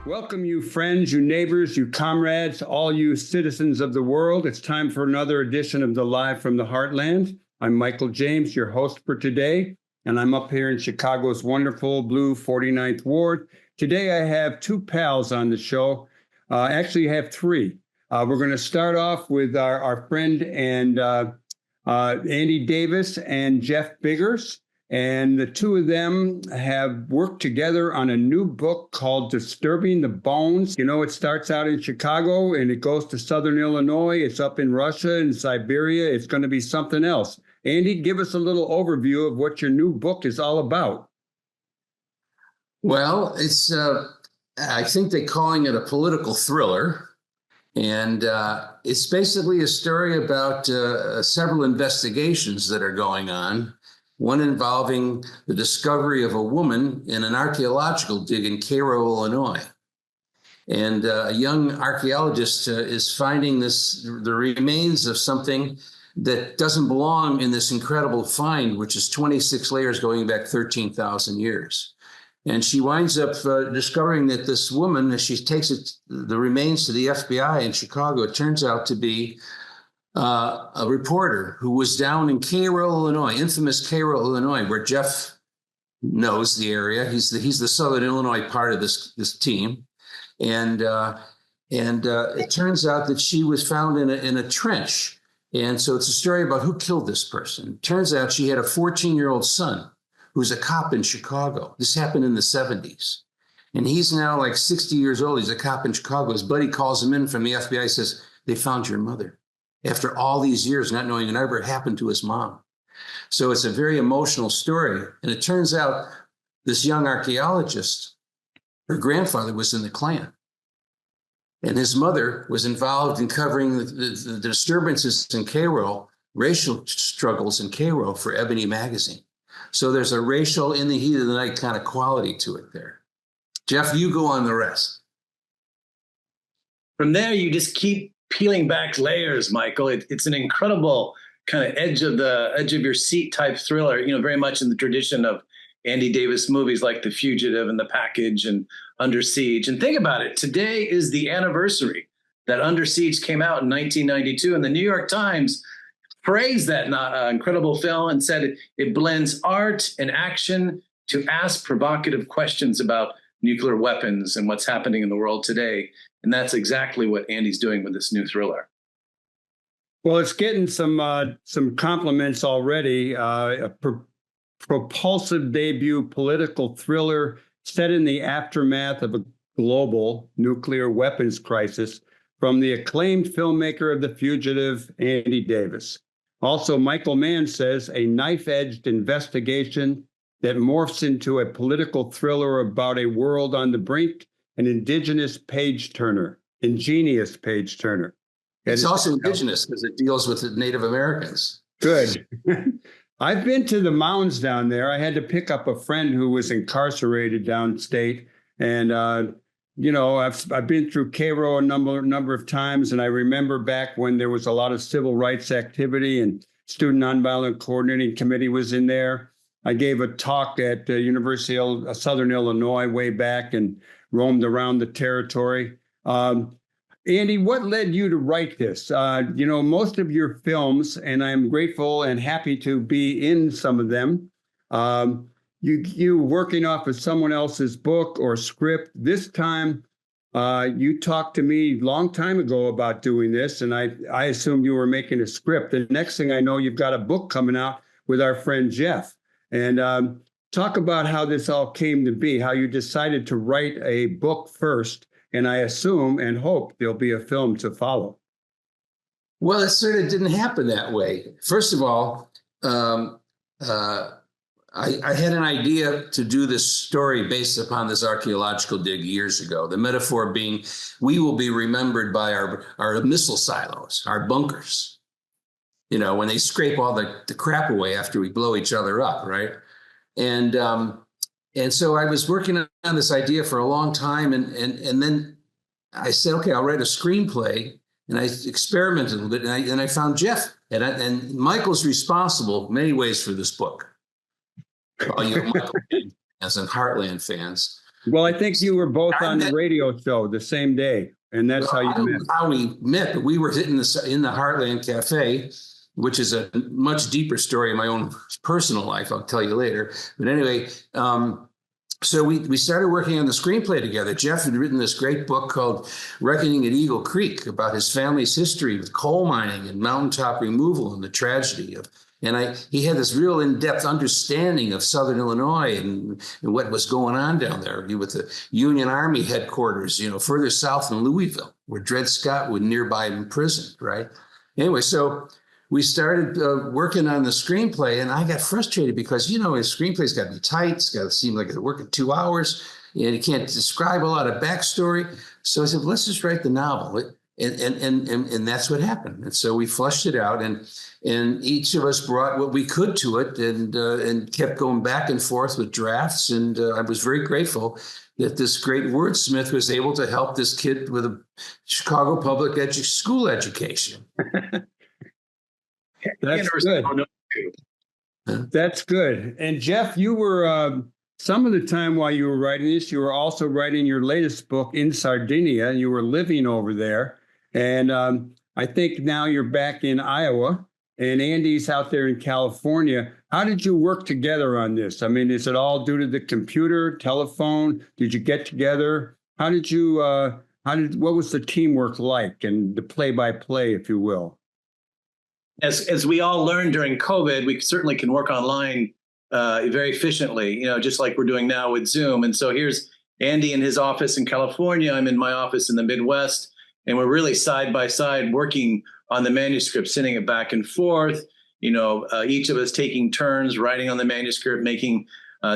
Welcome, you friends, you neighbors, you comrades, all you citizens of the world. It's time for another edition of the Live from the Heartland. I'm Michael James, your host for today, and I'm up here in Chicago's wonderful blue 49th Ward. Today I have two pals on the show. Actually, I have three. We're going to start off with our friend and Andy Davis and Jeff Biggers. And the two of them have worked together on a new book called Disturbing the Bones. You know, it starts out in Chicago and it goes to Southern Illinois. It's up in Russia and Siberia. It's going to be something else. Andy, give us a little overview of what your new book is all about. Well, it's, I think they're calling it a political thriller. And it's basically a story about several investigations that are going on. One involving the discovery of a woman in an archaeological dig in Cairo, Illinois. And a young archaeologist is finding the remains of something that doesn't belong in this incredible find, which is 26 layers going back 13,000 years. And she winds up discovering that this woman, as she takes the remains to the FBI in Chicago, it turns out to be a reporter who was down in Cairo, Illinois, infamous Cairo, Illinois, where Jeff knows the area. He's the Southern Illinois part of this team, and it turns out that she was found in a trench, and so it's a story about who killed this person. It turns out she had a 14-year-old son who's a cop in Chicago. This happened in the 70s, and he's now like 60 years old. He's a cop in Chicago. His buddy calls him in from the FBI, says, "They found your mother." After all these years, not knowing it ever happened to his mom. So it's a very emotional story. And it turns out this young archaeologist, her grandfather was in the Klan. And his mother was involved in covering the disturbances in Cairo, racial struggles in Cairo for Ebony magazine. So there's a racial in the heat of the night kind of quality to it there. Jeff, you go on the rest. From there, you just keep peeling back layers, Michael. It's an incredible kind of edge of your seat type thriller, you know, very much in the tradition of Andy Davis movies like The Fugitive and The Package and Under Siege. And think about it. Today is the anniversary that Under Siege came out in 1992. And the New York Times praised that incredible film and said it blends art and action to ask provocative questions about nuclear weapons and what's happening in the world today. And that's exactly what Andy's doing with this new thriller. Well, it's getting some compliments already. A propulsive debut political thriller set in the aftermath of a global nuclear weapons crisis from the acclaimed filmmaker of The Fugitive, Andy Davis. Also, Michael Mann says a knife-edged investigation that morphs into a political thriller about a world on the brink. An ingenious page turner. It's also indigenous because it deals with the Native Americans. Good. I've been to the mounds down there. I had to pick up a friend who was incarcerated downstate. And, you know, I've been through Cairo a number of times. And I remember back when there was a lot of civil rights activity and Student Nonviolent Coordinating Committee was in there. I gave a talk at the University of Southern Illinois way back and roamed around the territory. Andy, what led you to write this? You know, most of your films, and I'm grateful and happy to be in some of them, you working off of someone else's book or script. This time, you talked to me a long time ago about doing this, and I assumed you were making a script. The next thing I know, you've got a book coming out with our friend Jeff. And talk about how this all came to be, how you decided to write a book first, and I assume and hope there'll be a film to follow. Well, it sort of didn't happen that way. First of all, I had an idea to do this story based upon this archaeological dig years ago. The metaphor being, we will be remembered by our missile silos, our bunkers. You know, when they scrape all the crap away after we blow each other up, right? And so I was working on this idea for a long time, and then I said, okay, I'll write a screenplay, and I experimented a little bit, and I found Jeff, and Michael's responsible in many ways for this book. All you Michael fans and Heartland fans, Well, I think you were both I on the met- radio show the same day, and that's how I you don't met. know how we met, but we were in the Heartland Cafe, which is a much deeper story in my own personal life. I'll tell you later. But anyway, so we started working on the screenplay together. Jeff had written this great book called Reckoning at Eagle Creek about his family's history with coal mining and mountaintop removal and the tragedy of. And he had this real in-depth understanding of Southern Illinois and what was going on down there with the Union Army headquarters, further south in Louisville, where Dred Scott was nearby imprisoned, right? Anyway, so we started working on the screenplay, and I got frustrated because, a screenplay's got to be tight. It's got to seem like it's working 2 hours, and you can't describe a lot of backstory. So I said, let's just write the novel. And that's what happened. And so we flushed it out, and each of us brought what we could to it, and kept going back and forth with drafts. And I was very grateful that this great wordsmith was able to help this kid with a Chicago public school education. That's good. That's good. And Jeff, you were some of the time while you were writing this, you were also writing your latest book in Sardinia, and you were living over there. And I think now you're back in Iowa, and Andy's out there in California. How did you work together on this? I mean, is it all due to the computer, telephone? Did you get together? What was the teamwork like, and the play-by-play, if you will? As we all learned during COVID, we certainly can work online very efficiently, just like we're doing now with Zoom. And so here's Andy in his office in California. I'm in my office in the Midwest, and we're really side by side working on the manuscript, sending it back and forth. Each of us taking turns writing on the manuscript, making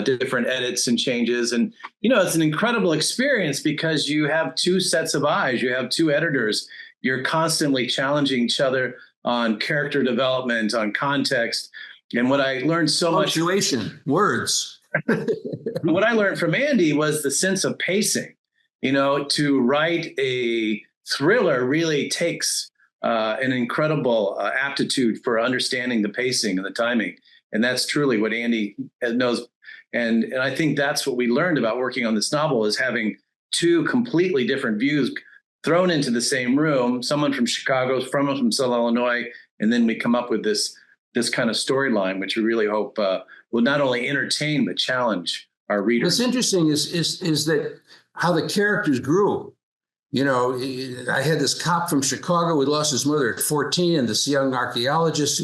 different edits and changes. And, it's an incredible experience because you have two sets of eyes. You have two editors. You're constantly challenging each other on character development, on context. And what I learned so much. Punctuation, words. What I learned from Andy was the sense of pacing. To write a thriller really takes an incredible aptitude for understanding the pacing and the timing. And that's truly what Andy knows. And I think that's what we learned about working on this novel, is having two completely different views thrown into the same room, someone from Chicago, someone from Southern Illinois, and then we come up with this kind of storyline, which we really hope will not only entertain but challenge our readers. What's interesting is that how the characters grew. I had this cop from Chicago who lost his mother at 14, and this young archaeologist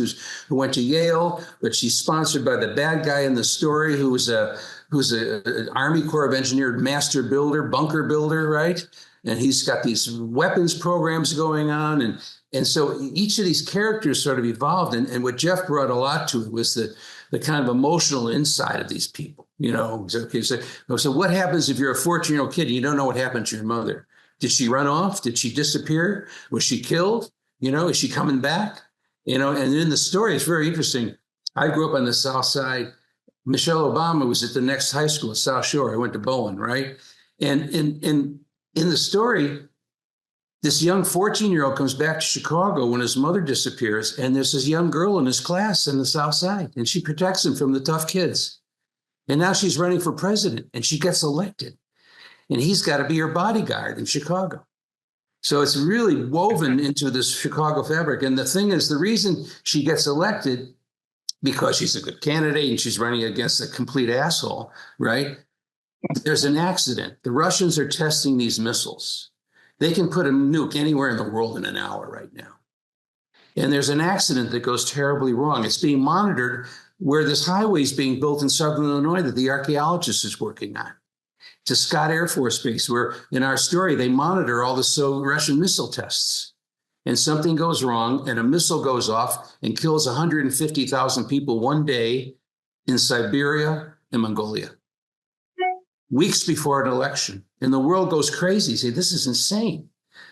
who went to Yale, but she's sponsored by the bad guy in the story, who's an Army Corps of Engineers master builder, bunker builder, right? And he's got these weapons programs going on, and so each of these characters sort of evolved. And what Jeff brought a lot to it was the kind of emotional inside of these people. Okay, so what happens if you're a 14-year-old kid and you don't know what happened to your mother? Did she run off? Did she disappear? Was she killed? Is she coming back? And in the story, it's very interesting. I grew up on the South Side. Michelle Obama was at the next high school at South Shore. I went to Bowen, right? And in the story, this young 14-year-old comes back to Chicago when his mother disappears, and there's this young girl in his class in the South Side, and she protects him from the tough kids. And now she's running for president, and she gets elected. And he's got to be her bodyguard in Chicago. So it's really woven into this Chicago fabric. And the thing is, the reason she gets elected, because she's a good candidate and she's running against a complete asshole, right? There's an accident. The Russians are testing these missiles. They can put a nuke anywhere in the world in an hour right now. And there's an accident that goes terribly wrong. It's being monitored where this highway is being built in Southern Illinois that the archaeologist is working on. To Scott Air Force Base, where in our story, they monitor all the Russian missile tests. And something goes wrong, and a missile goes off and kills 150,000 people one day in Siberia and Mongolia. Weeks before an election. And the world goes crazy. Say, this is insane.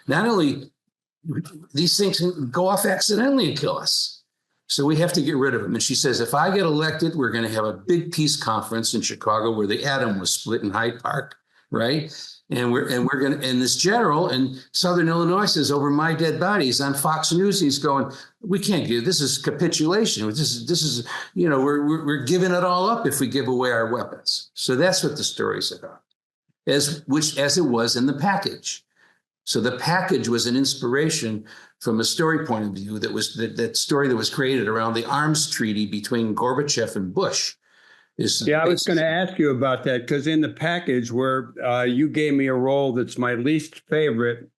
Not only these things can go off accidentally and kill us. So we have to get rid of them. And she says, if I get elected, we're going to have a big peace conference in Chicago where the atom was split in Hyde Park, right? And we're going to, and this general in Southern Illinois says, over my dead body, he's on Fox News. He's going, we can't give, this is capitulation. This is, we're giving it all up if we give away our weapons. So that's what the story's about. as it was in the package. So the package was an inspiration from a story point of view that story that was created around the arms treaty between Gorbachev and Bush. Yeah, I was going to ask you about that because in the package where you gave me a role that's my least favorite,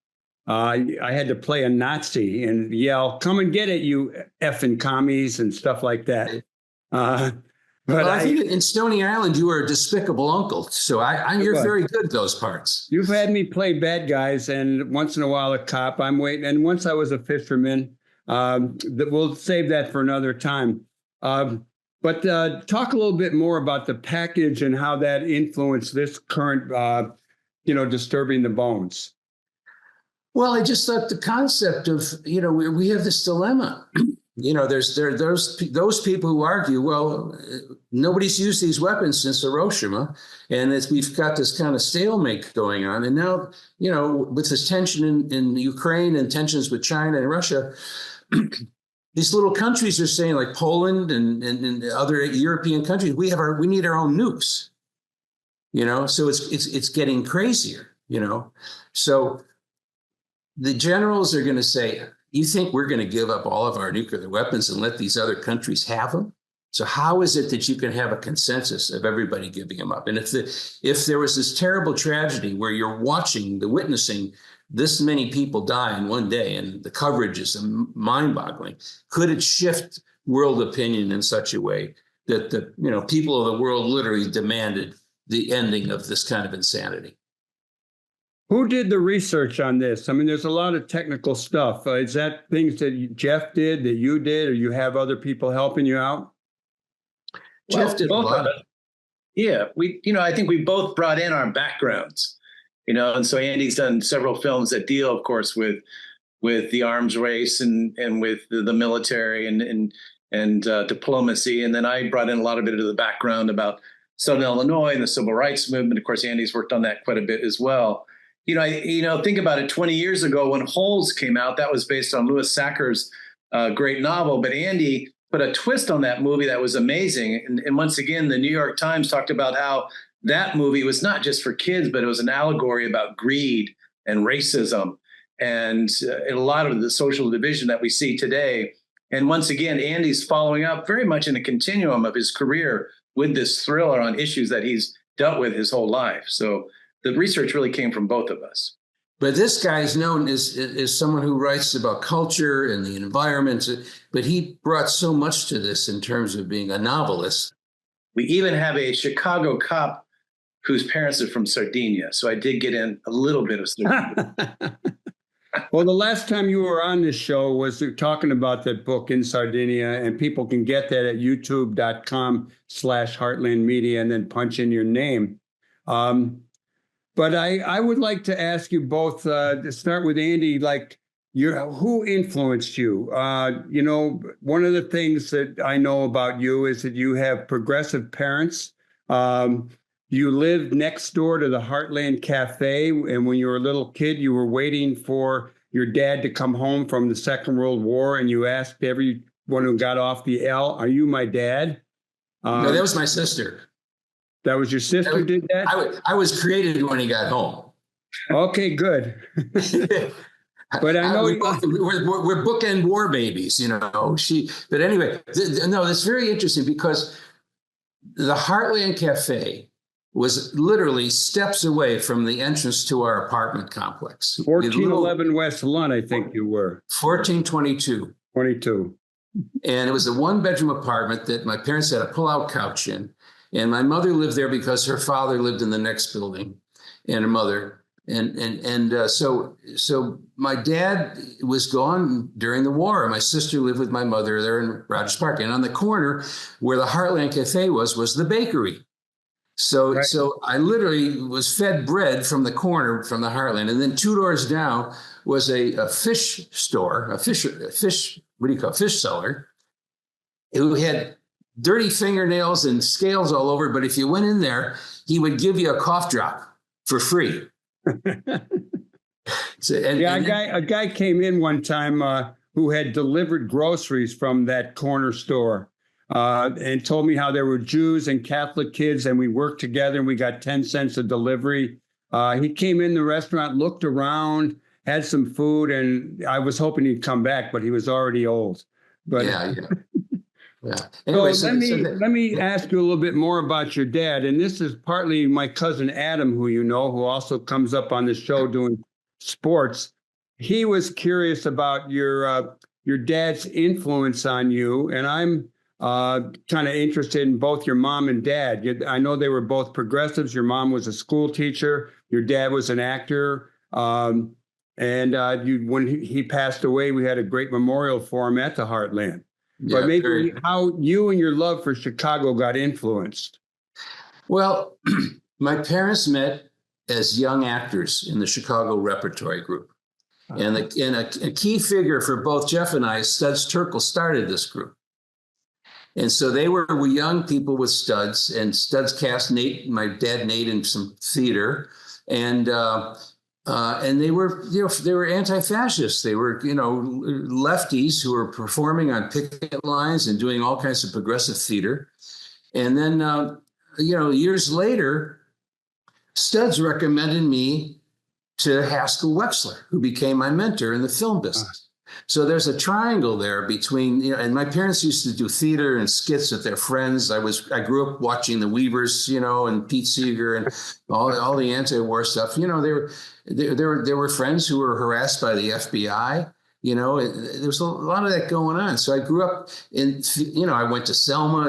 I had to play a Nazi and yell, "Come and get it, you effing commies," and stuff like that. But I think in Stony Island, you were a despicable uncle. So you're very good at those parts. You've had me play bad guys and once in a while a cop. I'm waiting. And once I was a fisherman. We'll save that for another time. But talk a little bit more about the package and how that influenced this current, Disturbing the Bones. Well, I just thought the concept of, we have this dilemma. There's those people who argue, well, nobody's used these weapons since Hiroshima, and we've got this kind of stalemate going on. And now, with this tension in Ukraine and tensions with China and Russia, these little countries are saying, like Poland and other European countries, we need our own nukes. So it's getting crazier. So the generals are going to say, you think we're going to give up all of our nuclear weapons and let these other countries have them? So how is it that you can have a consensus of everybody giving them up? And if there was this terrible tragedy where you're witnessing this many people die in one day, and the coverage is mind-boggling, could it shift world opinion in such a way that the people of the world literally demanded the ending of this kind of insanity? Who did the research on this? I mean, there's a lot of technical stuff. Is that things that Jeff did, that you did, or you have other people helping you out? Jeff did both of it. Yeah, I think we both brought in our backgrounds, and so Andy's done several films that deal, of course, with the arms race and with the military and diplomacy. And then I brought in a lot of it of the background about Southern Illinois and the civil rights movement. Of course, Andy's worked on that quite a bit as well. Think about it. 20 years ago, when Holes came out, that was based on Louis Sachar's great novel. But Andy put a twist on that movie that was amazing. And once again, the New York Times talked about how that movie was not just for kids, but it was an allegory about greed and racism and a lot of the social division that we see today. And once again, Andy's following up very much in a continuum of his career with this thriller on issues that he's dealt with his whole life. So the research really came from both of us. But this guy is known as someone who writes about culture and the environment. But he brought so much to this in terms of being a novelist. We even have a Chicago cop whose parents are from Sardinia. So I did get in a little bit of Sardinia. Well, the last time you were on this show was talking about that book In Sardinia, and people can get that at youtube.com/Heartland Media and then punch in your name. But I would like to ask you both, to start with Andy, who influenced you? One of the things that I know about you is that you have progressive parents. You lived next door to the Heartland Cafe, and when you were a little kid, you were waiting for your dad to come home from the Second World War, and you asked everyone who got off the L, "Are you my dad?" No, that was my sister. That was your sister did that? I was created when he got home. Okay, good. But I know we're bookend war babies, But anyway, that's very interesting because the Heartland Cafe was literally steps away from the entrance to our apartment complex. 1411 West Lund, I think you were. 1422. 22. And it was a one-bedroom apartment that my parents had a pull-out couch in. And my mother lived there because her father lived in the next building, and her mother. So my dad was gone during the war. And my sister lived with my mother there in Rogers Park. And on the corner where the Heartland Cafe was the bakery. So I literally was fed bread from the corner from the Heartland. And then 2 doors down was a fish store, fish seller, who had dirty fingernails and scales all over. But if you went in there, he would give you a cough drop for free. A guy came in one time who had delivered groceries from that corner store and told me how there were Jews and Catholic kids, and we worked together and we got 10 cents a delivery. He came in the restaurant, looked around, had some food, and I was hoping he'd come back, but he was already old. But Yeah, yeah, yeah. so Anyway, let me ask you a little bit more about your dad. And this is partly my cousin Adam, who you know, who also comes up on the show doing sports. He was curious about your dad's influence on you, and I'm kind of interested in both your mom and dad. I know they were both progressives. Your mom was a school teacher. Your dad was an actor. And when he passed away, we had a great memorial for him at the Heartland. yeah, But maybe how you and your love for Chicago got influenced. well, my parents met as young actors in the Chicago Repertory Group. And a key figure for both Jeff and I, Studs Terkel, started this group. And so they were young people with Studs, and Studs cast my dad Nate, in some theater, and they were, they were anti-fascists. They were, lefties who were performing on picket lines and doing all kinds of progressive theater. And then, years later, Studs recommended me to Haskell Wexler, who became my mentor in the film business. So there's a triangle there between, and my parents used to do theater and skits with their friends. I grew up watching the Weavers, and Pete Seeger and all the anti-war stuff. There were friends who were harassed by the FBI. There was a lot of that going on. So I grew up in, I went to Selma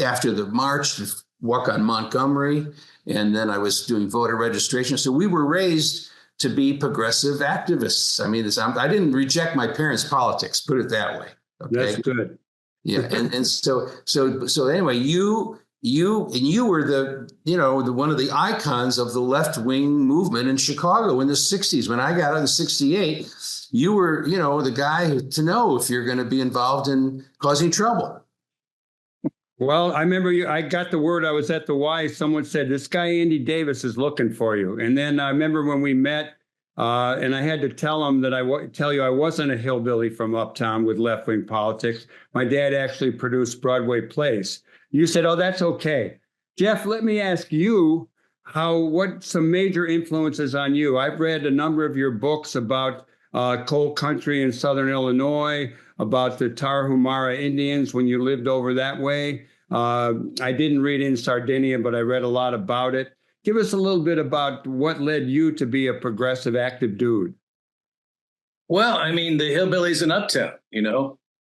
after the march to walk on Montgomery. And then I was doing voter registration. So we were raised to be progressive activists. I mean, I didn't reject my parents' politics, put it that way. Okay? That's good. Yeah. And so anyway, you were the one of the icons of the left-wing movement in Chicago in the 60s. When I got out in 68, you were, the guy to know if you're going to be involved in causing trouble. Well, I remember I got the word. I was at the Y. Someone said, this guy, Andy Davis, is looking for you. And then I remember when we met, and I had to tell him that I wasn't a hillbilly from uptown with left-wing politics. My dad actually produced Broadway plays. You said, oh, that's okay. Jeff, let me ask you what some major influences on you. I've read a number of your books about coal country in Southern Illinois, about the Tarahumara Indians when you lived over that way. I didn't read In Sardinia, but I read a lot about it. Give us a little bit about what led you to be a progressive, active dude. Well, I mean, the hillbillies in Uptown,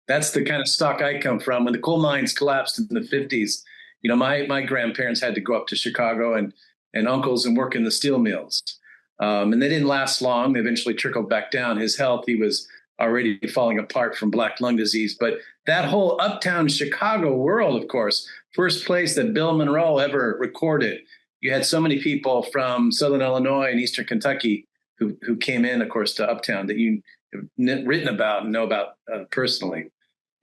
that's the kind of stock I come from. When the coal mines collapsed in the 50s, my grandparents had to go up to Chicago and uncles and work in the steel mills. And they didn't last long. They eventually trickled back down. His health, he was already falling apart from black lung disease. But that whole uptown Chicago world, of course, first place that Bill Monroe ever recorded. You had so many people from Southern Illinois and Eastern Kentucky who came in, of course, to uptown that you have written about and know about personally.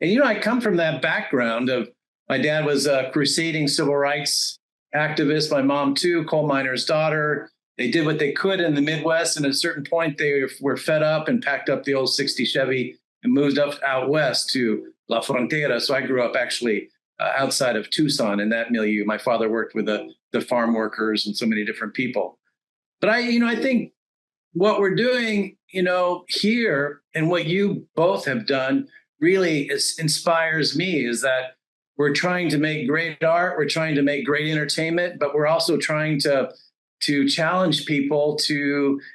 And, I come from that background of my dad was a crusading civil rights activist. My mom, too, coal miner's daughter. They did what they could in the Midwest. And at a certain point, they were fed up and packed up the old 60 Chevy and moved out west to La Frontera. So I grew up actually outside of Tucson in that milieu. My father worked with the farm workers and so many different people. But I think what we're doing, here and what you both have done really inspires me is that we're trying to make great art. We're trying to make great entertainment, but we're also trying to challenge people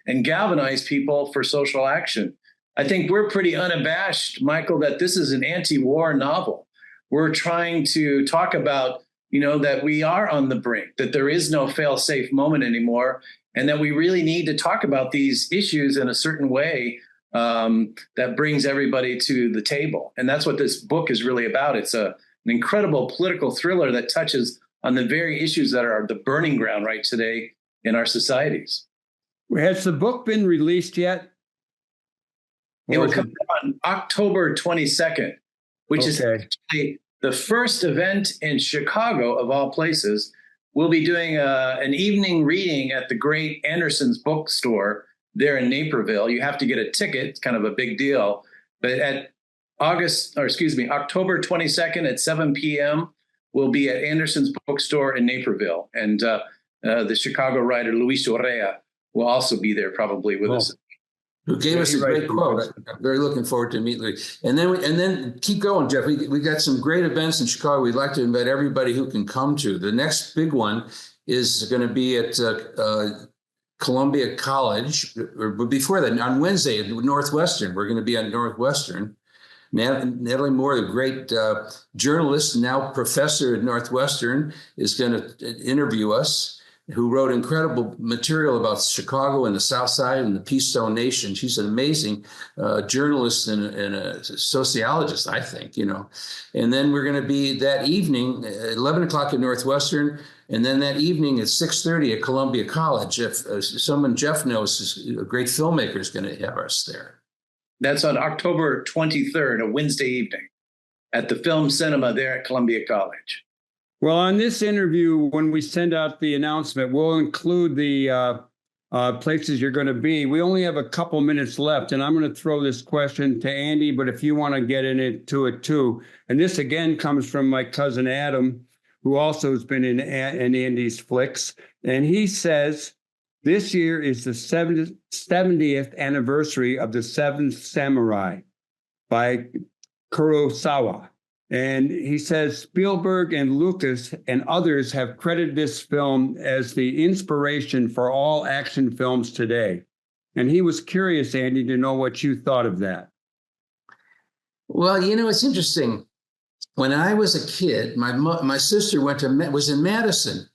and galvanize people for social action. I think we're pretty unabashed, Michael, that this is an anti-war novel. We're trying to talk about, that we are on the brink, that there is no fail-safe moment anymore, and that we really need to talk about these issues in a certain way that brings everybody to the table. And that's what this book is really about. It's an incredible political thriller that touches on the very issues that are the burning ground right today in our societies. Has the book been released yet? It will come on October 22nd, which is actually the first event in Chicago, of all places. We'll be doing an evening reading at the great Anderson's bookstore there in Naperville. You have to get a ticket. It's kind of a big deal. But at October 22nd at 7 p.m., we'll be at Anderson's bookstore in Naperville. And the Chicago writer Luis Urrea will also be there probably with us. Who gave us a great quote. I'm very looking forward to meeting Louis. And then keep going, Jeff. We got some great events in Chicago. We'd like to invite everybody who can come to. The next big one is going to be at Columbia College. Or before that, on Wednesday at Northwestern. We're going to be on Northwestern. Natalie Moore, the great journalist, now professor at Northwestern, is going to interview us, who wrote incredible material about Chicago and the South Side and the Keystone Nation. She's an amazing journalist and a sociologist, I think, you know. And then we're going to be that evening, 11 o'clock at Northwestern, and then that evening at 6:30 at Columbia College. If someone Jeff knows is a great filmmaker is going to have us there. That's on October 23rd, a Wednesday evening, at the Film Cinema there at Columbia College. Well, on this interview, when we send out the announcement, we'll include the places you're going to be. We only have a couple minutes left, and I'm going to throw this question to Andy, but if you want to get into it too. And this, again, comes from my cousin Adam, who also has been in Andy's flicks. And he says, this year is the 70th anniversary of The Seventh Samurai by Kurosawa. And he says Spielberg and Lucas and others have credited this film as the inspiration for all action films today. And he was curious, Andy, to know what you thought of that. Well, you know, it's interesting. When I was a kid, my sister was in Madison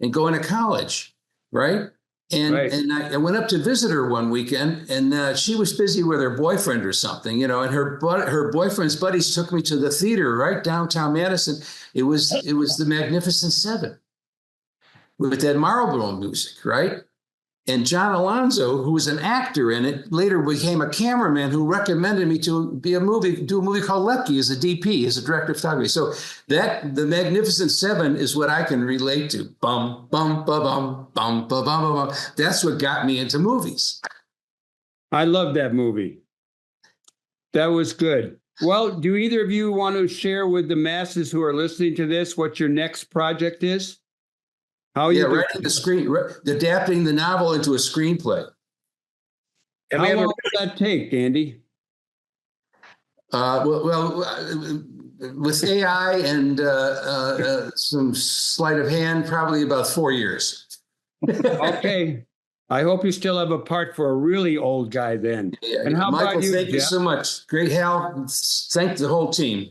and going to college, right? And I went up to visit her one weekend, and she was busy with her boyfriend or something, you know. And her boyfriend's buddies took me to the theater right downtown Madison. It was the Magnificent Seven with that Marlboro music, right? And John Alonzo, who was an actor in it, later became a cameraman who recommended me to do a movie called Lucky as a DP, as a director of photography. So the Magnificent Seven is what I can relate to. Bum, bum, ba, bum, bum, ba, bum, ba, bum. That's what got me into movies. I love that movie. That was good. Well, do either of you want to share with the masses who are listening to this what your next project is? Writing adapting the novel into a screenplay. How long does that take, Andy? With AI and some sleight of hand, probably about 4 years. Okay. I hope you still have a part for a really old guy then. Yeah. And how Michael, about you, thank Jeff? you so much. Great, Hal. Thank the whole team.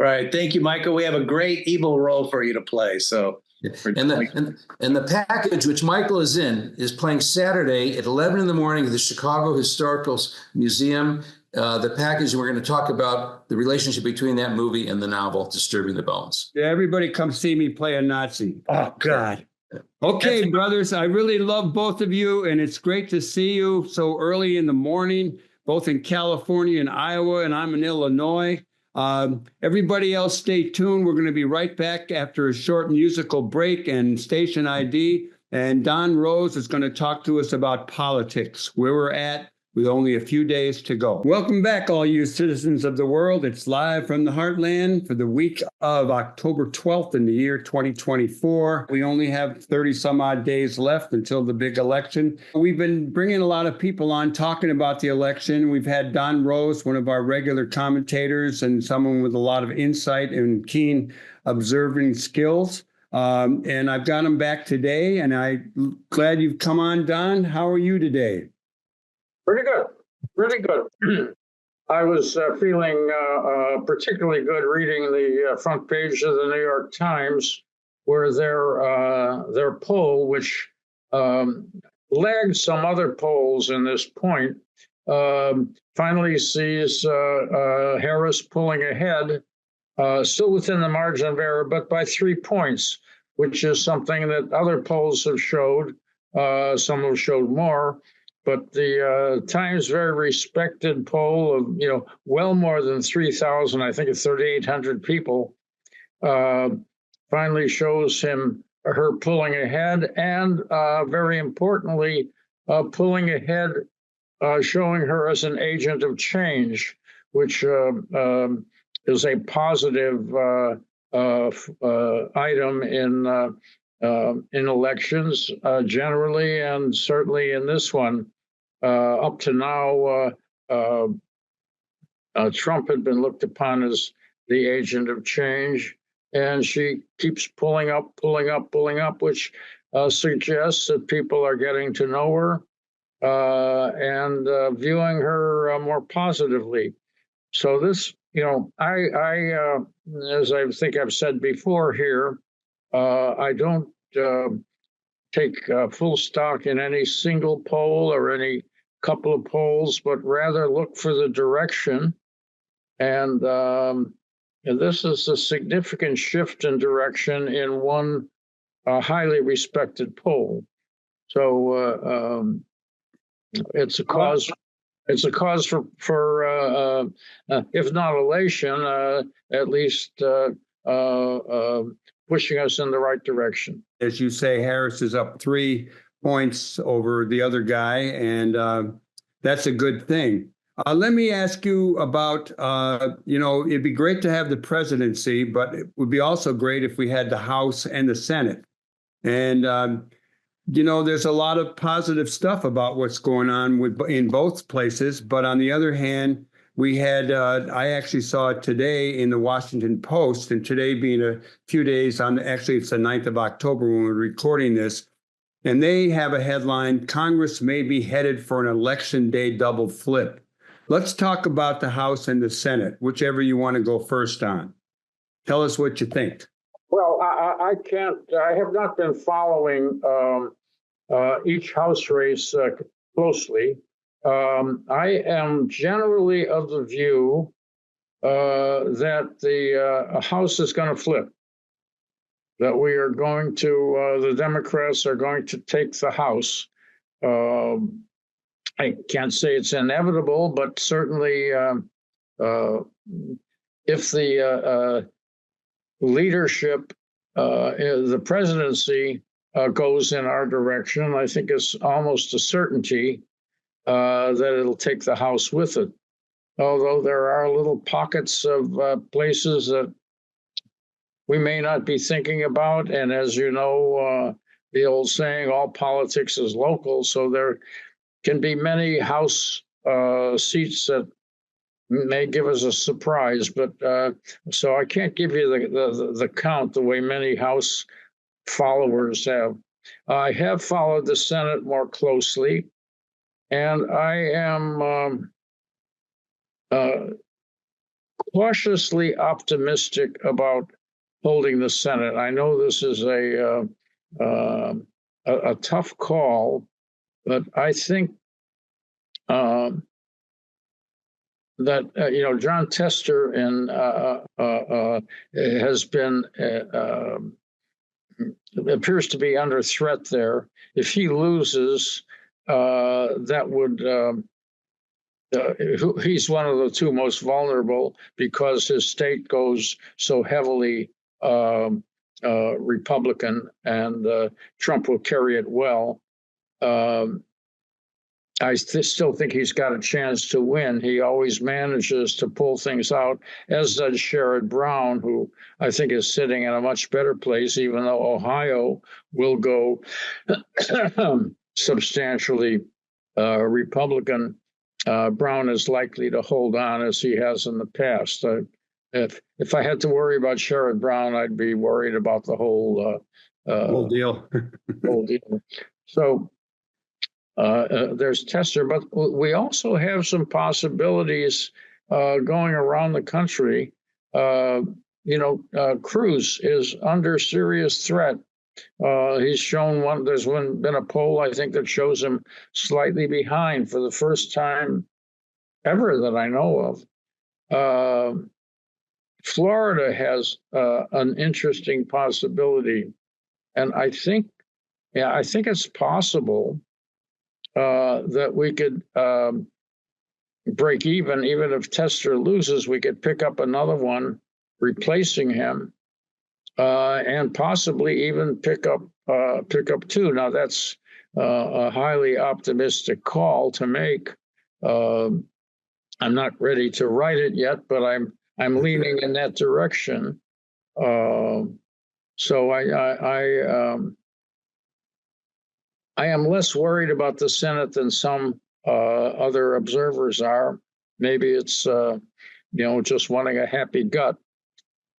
All right. Thank you, Michael. We have a great evil role for you to play. So. And the package, which Michael is in, is playing Saturday at 11 in the morning at the Chicago Historical Museum. The package, we're going to talk about the relationship between that movie and the novel, Disturbing the Bones. Yeah, everybody come see me play a Nazi. Oh, God. Okay, brothers, I really love both of you, and it's great to see you so early in the morning, both in California and Iowa, and I'm in Illinois. Everybody else, stay tuned. We're going to be right back after a short musical break and station ID. And Don Rose is going to talk to us about politics, where we're at with only a few days to go. Welcome back, all you citizens of the world. It's live from the Heartland for the week of October 12th in the year 2024. We only have 30 some odd days left until the big election. We've been bringing a lot of people on talking about the election. We've had Don Rose, one of our regular commentators and someone with a lot of insight and keen observing skills. And I've got him back today, and I'm glad you've come on, Don. How are you today? Pretty good, really good. I was feeling particularly good reading the front page of the New York Times, where their poll, which lagged some other polls in this point, finally sees Harris pulling ahead, still within the margin of error, but by 3 points, which is something that other polls have showed. Some have showed more. But the Times very respected poll of, well more than 3,000, I think it's 3,800 people, finally shows her pulling ahead, and very importantly, pulling ahead, showing her as an agent of change, which is a positive item in in elections generally, and certainly in this one. Up to now, Trump had been looked upon as the agent of change, and she keeps pulling up, which suggests that people are getting to know her and viewing her more positively. So this, I as I think I've said before here, I don't take full stock in any single poll or any couple of polls, but rather look for the direction. And this is a significant shift in direction in one highly respected poll. So it's a cause. It's a cause for if not elation, at least pushing us in the right direction. As you say, Harris is up 3 points over the other guy, and that's a good thing. Let me ask you about, it'd be great to have the presidency, but it would be also great if we had the House and the Senate. And, there's a lot of positive stuff about what's going on in both places. But on the other hand, we had, I actually saw it today in the Washington Post, and today being a few days actually it's the 9th of October when we're recording this, and they have a headline, Congress may be headed for an election day double flip. Let's talk about the House and the Senate, whichever you want to go first on. Tell us what you think. Well, I have not been following each House race closely. I am generally of the view that the House is going to flip, that we are going to, the Democrats are going to take the House. I can't say it's inevitable, but certainly if the leadership, the presidency goes in our direction, I think it's almost a certainty that it'll take the House with it. Although there are little pockets of places that we may not be thinking about. And as you know, the old saying, all politics is local. So there can be many House seats that may give us a surprise. But so I can't give you the count the way many House followers have. I have followed the Senate more closely, and I am cautiously optimistic about holding the Senate. I know this is a tough call, but I think that John Tester has been appears to be under threat there. If he loses, that would he's one of the two most vulnerable because his state goes so heavily Republican, and Trump will carry it well. I still think he's got a chance to win. He always manages to pull things out, as does Sherrod Brown, who I think is sitting in a much better place, even though Ohio will go substantially Republican. Brown is likely to hold on as he has in the past. If I had to worry about Sherrod Brown, I'd be worried about the whole deal. whole deal. So there's Tester, but we also have some possibilities going around the country. Cruz is under serious threat. He's shown there's been a poll, I think, that shows him slightly behind for the first time ever that I know of. Florida has an interesting possibility, and I think it's possible that we could break even if Tester loses. We could pick up another one, replacing him, and possibly even pick up two. Now that's a highly optimistic call to make. I'm not ready to write it yet, but I'm leaning in that direction. So I am less worried about the Senate than some other observers are. Maybe it's just wanting a happy gut,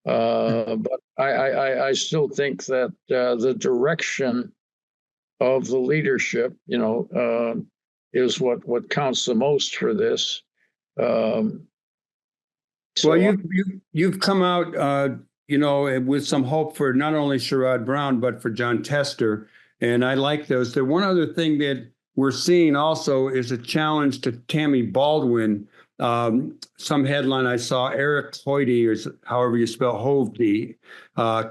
but I still think that the direction of the leadership, is what counts the most for this. So Well, you've come out, with some hope for not only Sherrod Brown but for John Tester, and I like those. The one other thing that we're seeing also is a challenge to Tammy Baldwin. Some headline I saw: Eric Hoyte, or however you spell Hovde,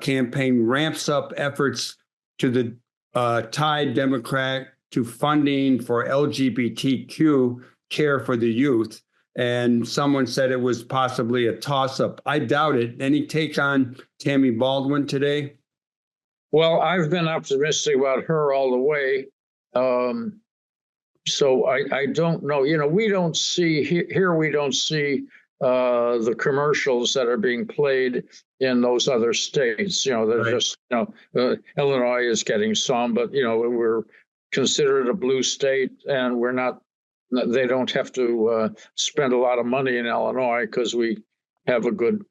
campaign ramps up efforts to the tied Democrat to funding for LGBTQ care for the youth. And someone said it was possibly a toss-up. I doubt it. Any take on Tammy Baldwin today? Well, I've been optimistic about her all the way. So I don't know. We don't see here. We don't see the commercials that are being played in those other states. They're Right. just, Illinois is getting some, but we're considered a blue state, and we're not. They don't have to spend a lot of money in Illinois because we have a good,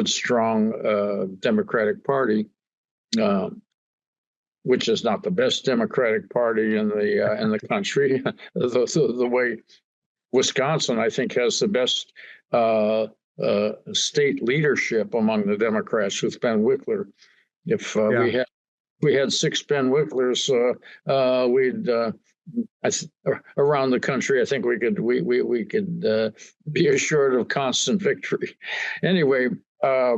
strong Democratic Party, which is not the best Democratic Party in the country. The way Wisconsin, I think, has the best state leadership among the Democrats with Ben Wickler. If we had 6 Ben Wicklers, we'd around the country. I think we could be assured of constant victory. Anyway, I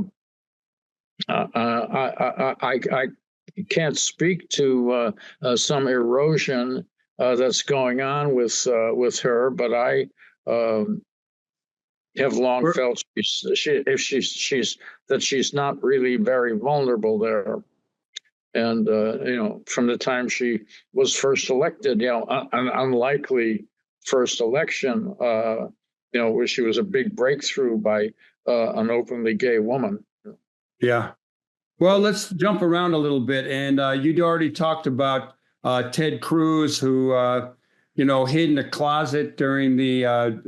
can't speak to some erosion that's going on with her, but I have long felt she's not really very vulnerable there. And from the time she was first elected, an unlikely first election, where she was a big breakthrough by an openly gay woman. Yeah. Well, let's jump around a little bit. And you'd already talked about Ted Cruz, who hid in a closet during the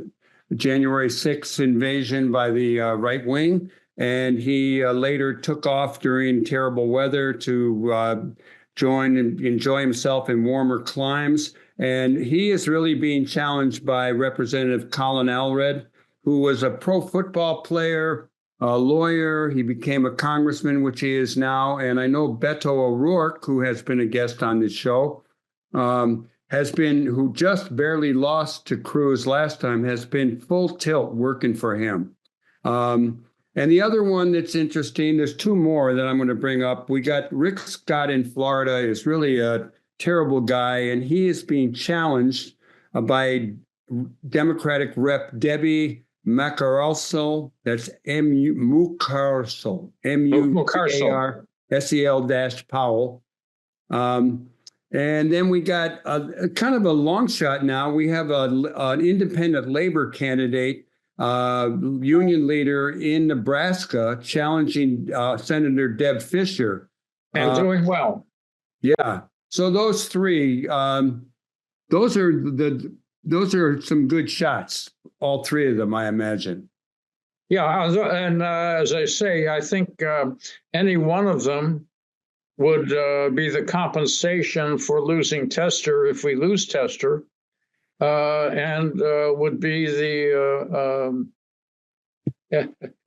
January 6th invasion by the right wing. And he later took off during terrible weather to join and enjoy himself in warmer climes. And he is really being challenged by Representative Colin Allred, who was a pro football player, a lawyer. He became a congressman, which he is now. And I know Beto O'Rourke, who has been a guest on this show, who just barely lost to Cruz last time, has been full tilt working for him. And the other one that's interesting, there's 2 more that I'm going to bring up. We got Rick Scott in Florida, is really a terrible guy, and he is being challenged by Democratic Rep. Debbie Mucarsel. That's Mucarsel, Mucarsel-Powell. And then we got a kind of a long shot now. We have an independent labor candidate, union leader in Nebraska, challenging Senator Deb Fischer. And doing well. Yeah. So those 3, those are some good shots. All 3 of them, I imagine. Yeah, and as I say, I think any one of them would be the compensation for losing Tester if we lose Tester. And would be the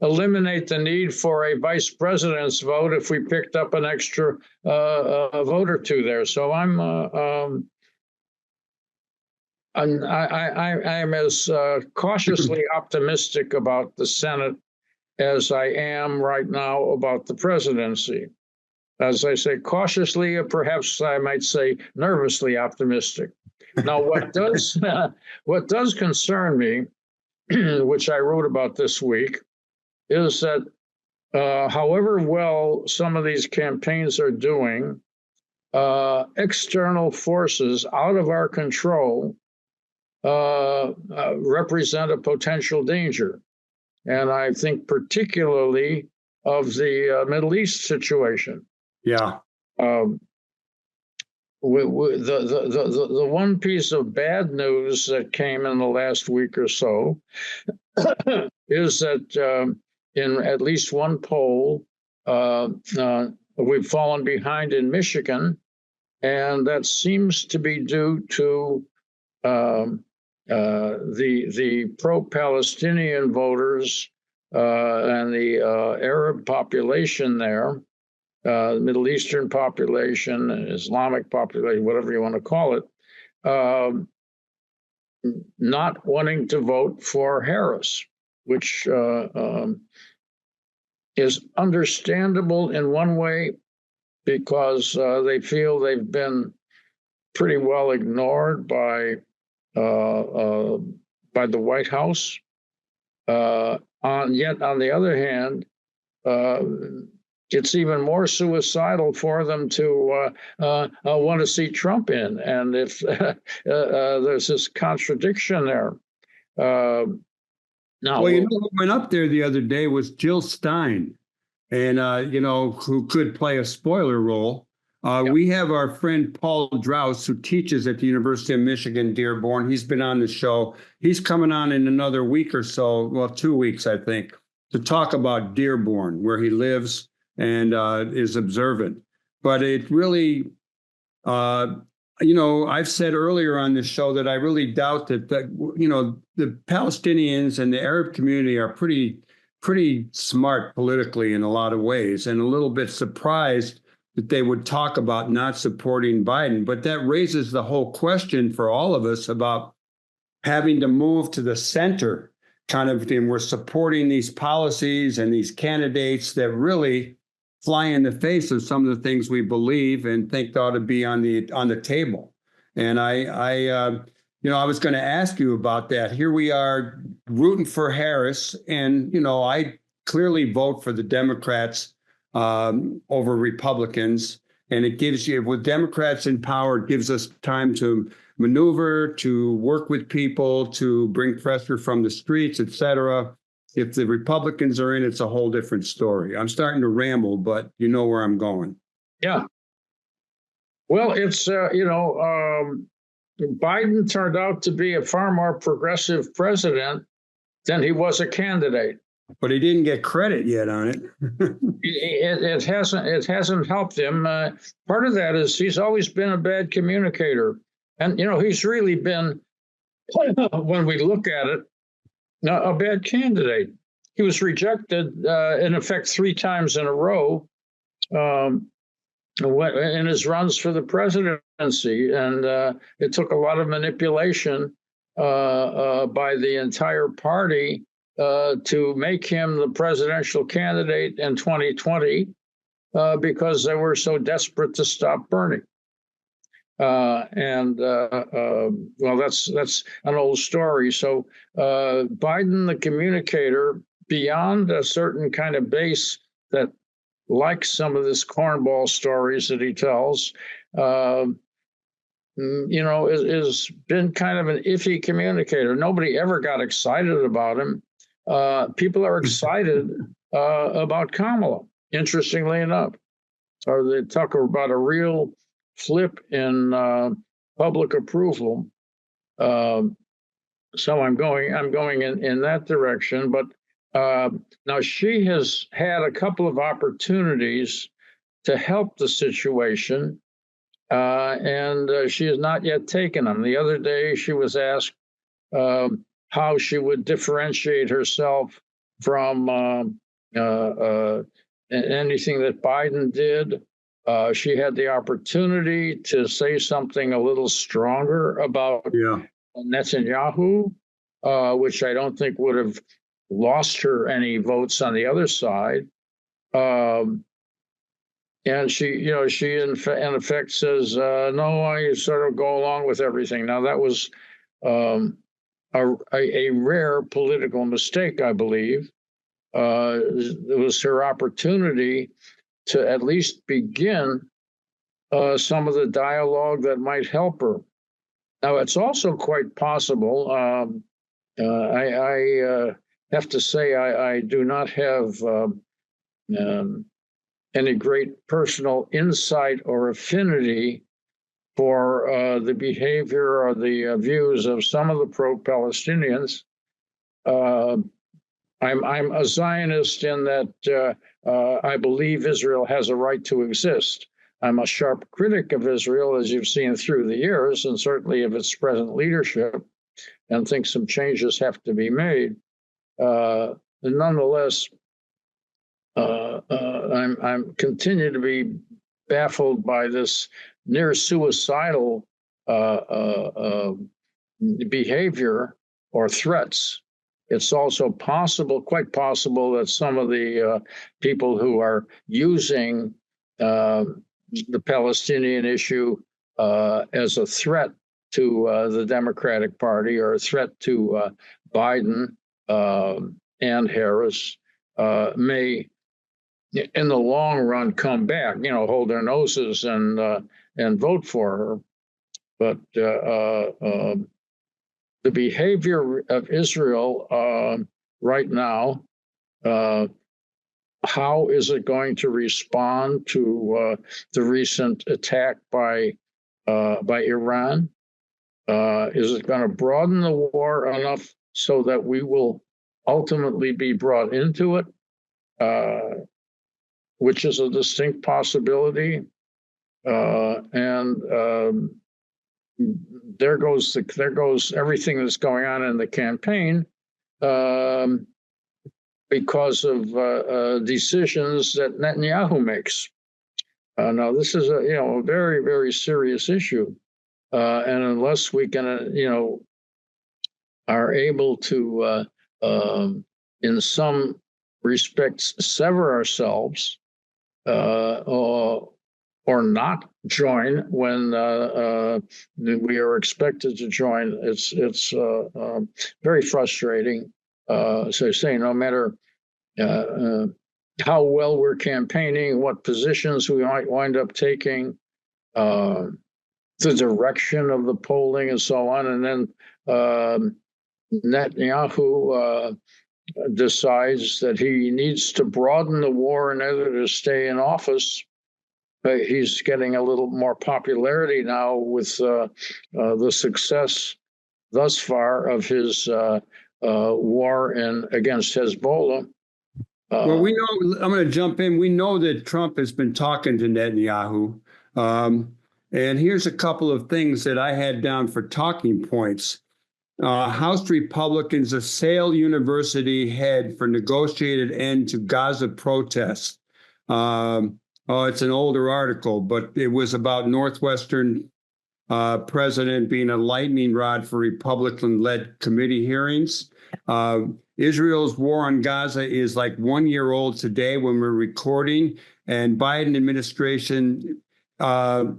eliminate the need for a vice president's vote if we picked up an extra vote or 2 there. So I'm as cautiously optimistic about the Senate as I am right now about the presidency. As I say, cautiously, or perhaps I might say nervously optimistic. Now, what does concern me, which I wrote about this week, is that however well some of these campaigns are doing, external forces out of our control represent a potential danger. And I think particularly of the Middle East situation. Yeah. Um, the one piece of bad news that came in the last week or so is that in at least one poll, we've fallen behind in Michigan, and that seems to be due to the pro-Palestinian voters and the Arab population there, Middle Eastern population, Islamic population, whatever you want to call it, not wanting to vote for Harris, which is understandable in one way because they feel they've been pretty well ignored by the White House. Yet, on the other hand, it's even more suicidal for them to want to see Trump in. And if there's this contradiction there. Now, Well, who went up there the other day was Jill Stein, and who could play a spoiler role. We have our friend Paul Draus, who teaches at the University of Michigan, Dearborn. He's been on the show. He's coming on in another week or so, well, 2 weeks, I think, to talk about Dearborn, where he lives and is observant. But it really, I've said earlier on this show that I really doubt that the Palestinians and the Arab community are pretty smart politically in a lot of ways, and a little bit surprised that they would talk about not supporting Biden. But that raises the whole question for all of us about having to move to the center kind of thing. We're supporting these policies and these candidates that really fly in the face of some of the things we believe and think ought to be on the table. And I was going to ask you about that. Here we are rooting for Harris, and I clearly vote for the Democrats over Republicans. And it gives you, with Democrats in power, it gives us time to maneuver, to work with people, to bring pressure from the streets, et cetera. If the Republicans are in, it's a whole different story. I'm starting to ramble, but you know where I'm going. Yeah. Well, it's, Biden turned out to be a far more progressive president than he was a candidate. But he didn't get credit yet on it. It hasn't helped him. Part of that is he's always been a bad communicator. And, he's really been, when we look at it, a bad candidate. He was rejected, in effect, 3 times in a row in his runs for the presidency. And it took a lot of manipulation by the entire party to make him the presidential candidate in 2020 because they were so desperate to stop Bernie. Well, that's an old story. So Biden, the communicator, beyond a certain kind of base that likes some of this cornball stories that he tells, has been kind of an iffy communicator. Nobody ever got excited about him. People are excited about Kamala, interestingly enough. Or they talk about a real flip in public approval. So I'm going in that direction. But now she has had a couple of opportunities to help the situation, and she has not yet taken them. The other day, she was asked how she would differentiate herself from anything that Biden did. She had the opportunity to say something a little stronger about Netanyahu, which I don't think would have lost her any votes on the other side. And she in effect says, no, I sort of go along with everything. Now, that was a rare political mistake, I believe. It was her opportunity to at least begin some of the dialogue that might help her. Now, it's also quite possible. I have to say I do not have any great personal insight or affinity for the behavior or the views of some of the pro-Palestinians. I'm a Zionist in that I believe Israel has a right to exist. I'm a sharp critic of Israel, as you've seen through the years, and certainly of its present leadership, and think some changes have to be made. Nonetheless, I'm continue to be baffled by this near suicidal behavior or threats. It's also possible, quite possible, that some of the people who are using the Palestinian issue as a threat to the Democratic Party or a threat to Biden and Harris may, in the long run, come back, hold their noses and vote for her. But the behavior of Israel right now, how is it going to respond to the recent attack by Iran? Is it going to broaden the war enough so that we will ultimately be brought into it, which is a distinct possibility? And there goes everything that's going on in the campaign because of decisions that Netanyahu makes. Now, this is a very, very serious issue, and unless we can are able to in some respects sever ourselves or not join when we are expected to join. It's very frustrating. So saying no matter how well we're campaigning, what positions we might wind up taking, the direction of the polling and so on, and then Netanyahu decides that he needs to broaden the war in order to stay in office. He's getting a little more popularity now with the success thus far of his war against Hezbollah. Well, we know, I'm going to jump in. We know that Trump has been talking to Netanyahu. And here's a couple of things that I had down for talking points. House Republicans assail university head for negotiated end to Gaza protests. It's an older article, but it was about Northwestern president being a lightning rod for Republican-led committee hearings. Israel's war on Gaza is like 1 year old today when we're recording, and Biden administration,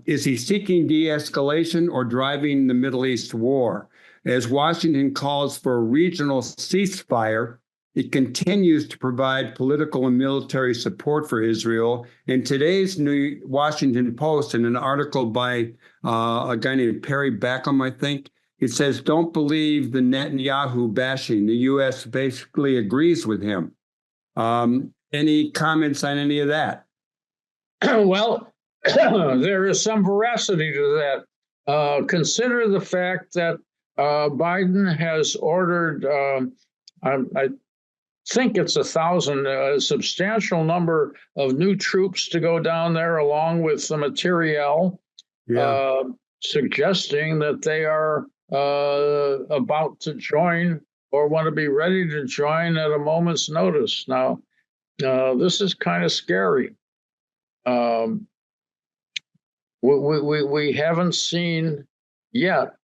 is he seeking de-escalation or driving the Middle East war? As Washington calls for a regional ceasefire, it continues to provide political and military support for Israel. In today's New Washington Post, in an article by a guy named Perry Beckham, I think, it says, "Don't believe the Netanyahu bashing. The U.S. basically agrees with him." Any comments on any of that? Well, there is some veracity to that. Consider the fact that Biden has ordered, I think it's 1,000, a substantial number of new troops to go down there, along with the materiel, suggesting that they are about to join or want to be ready to join at a moment's notice. Now, this is kind of scary. We haven't seen yet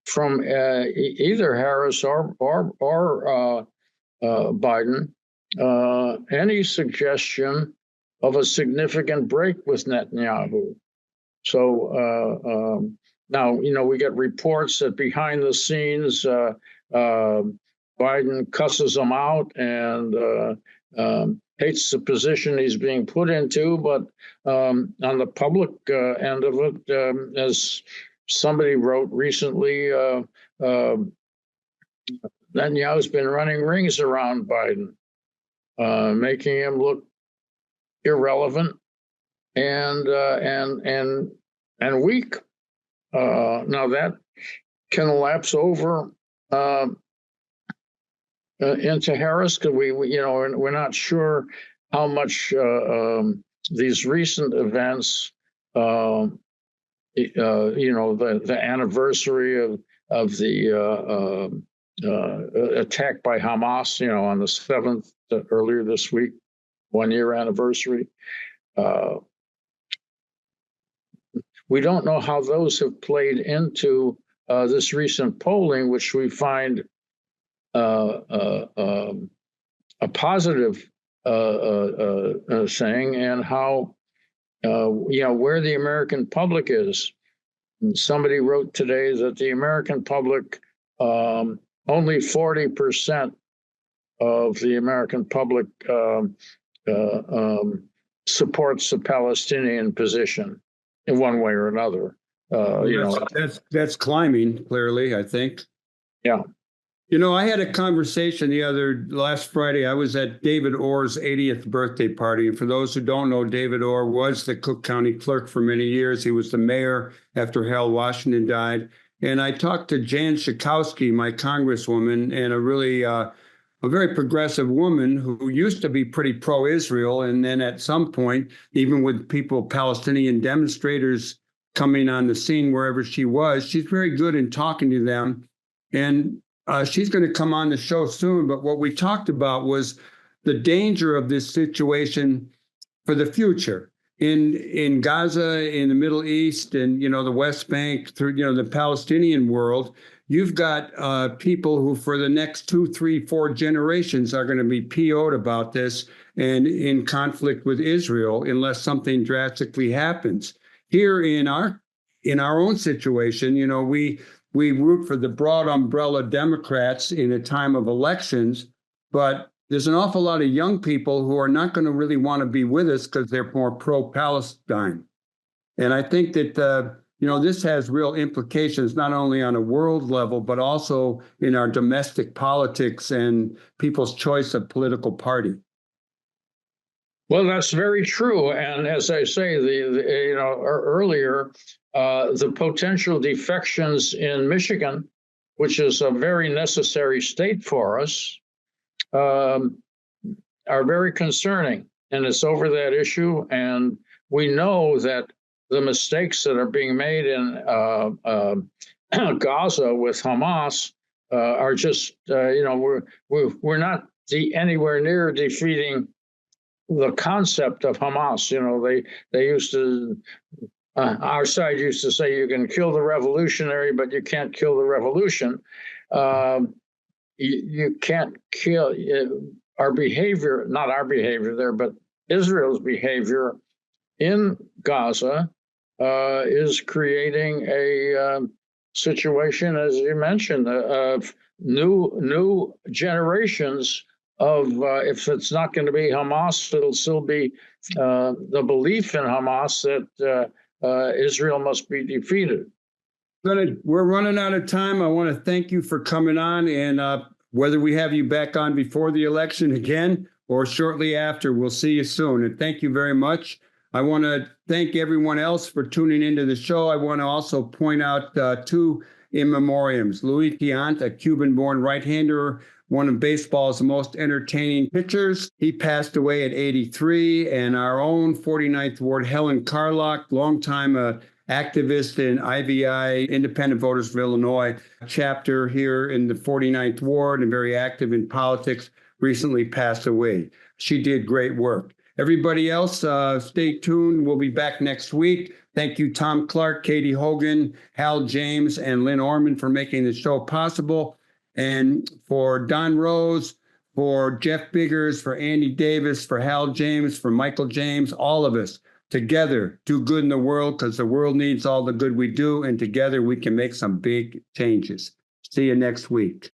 from either Harris or Biden any suggestion of a significant break with Netanyahu. So now, we get reports that behind the scenes, Biden cusses them out and hates the position he's being put into. But on the public end of it, as somebody wrote recently, Netanyahu's been running rings around Biden, making him look irrelevant, and weak. Now that can lapse over into Harris, because we're not sure how much these recent events, the anniversary of the attack by Hamas, on the 7th earlier this week, 1-year anniversary. We don't know how those have played into this recent polling, which we find a positive saying, and how where the American public is. And somebody wrote today that the American public, only 40% of the American public supports the Palestinian position in one way or another. That's climbing, clearly, I think. Yeah. I had a conversation last Friday. I was at David Orr's 80th birthday party. And for those who don't know, David Orr was the Cook County clerk for many years. He was the mayor after Hal Washington died. And I talked to Jan Schakowsky, my congresswoman, and a very progressive woman who used to be pretty pro-Israel. And then at some point, even with Palestinian demonstrators coming on the scene wherever she was, she's very good in talking to them. And she's going to come on the show soon. But what we talked about was the danger of this situation for the future in Gaza, in the Middle East, and, the West Bank, through, the Palestinian world. You've got people who for the next 2, 3, 4 generations are going to be PO'd about this and in conflict with Israel unless something drastically happens. Here in our own situation, we root for the broad umbrella Democrats in a time of elections, but there's an awful lot of young people who are not going to really want to be with us because they're more pro-Palestine. And I think that, this has real implications, not only on a world level, but also in our domestic politics and people's choice of political party. Well, that's very true. And as I say, earlier, the potential defections in Michigan, which is a very necessary state for us, are very concerning. And it's over that issue. And we know that the mistakes that are being made in Gaza with Hamas are just, we're not anywhere near defeating the concept of Hamas. They used to, our side used to say you can kill the revolutionary, but you can't kill the revolution. You can't kill our behavior, not our behavior there, but Israel's behavior in Gaza is creating a situation, as you mentioned, of new generations of, if it's not going to be Hamas, it'll still be the belief in Hamas that Israel must be defeated. We're running out of time. I want to thank you for coming on, and whether we have you back on before the election again or shortly after, we'll see you soon. And thank you very much. I want to thank everyone else for tuning into the show. I want to also point out 2 in memoriams. Luis Tiant, a Cuban-born right-hander, one of baseball's most entertaining pitchers. He passed away at 83. And our own 49th Ward, Helen Carlock, longtime activist in IVI, Independent Voters of Illinois chapter here in the 49th Ward and very active in politics, recently passed away. She did great work. Everybody else, stay tuned. We'll be back next week. Thank you, Tom Clark, Katie Hogan, Hal James, and Lynn Orman for making the show possible. And for Don Rose, for Jeff Biggers, for Andy Davis, for Hal James, for Michael James, all of us together do good in the world because the world needs all the good we do. And together we can make some big changes. See you next week.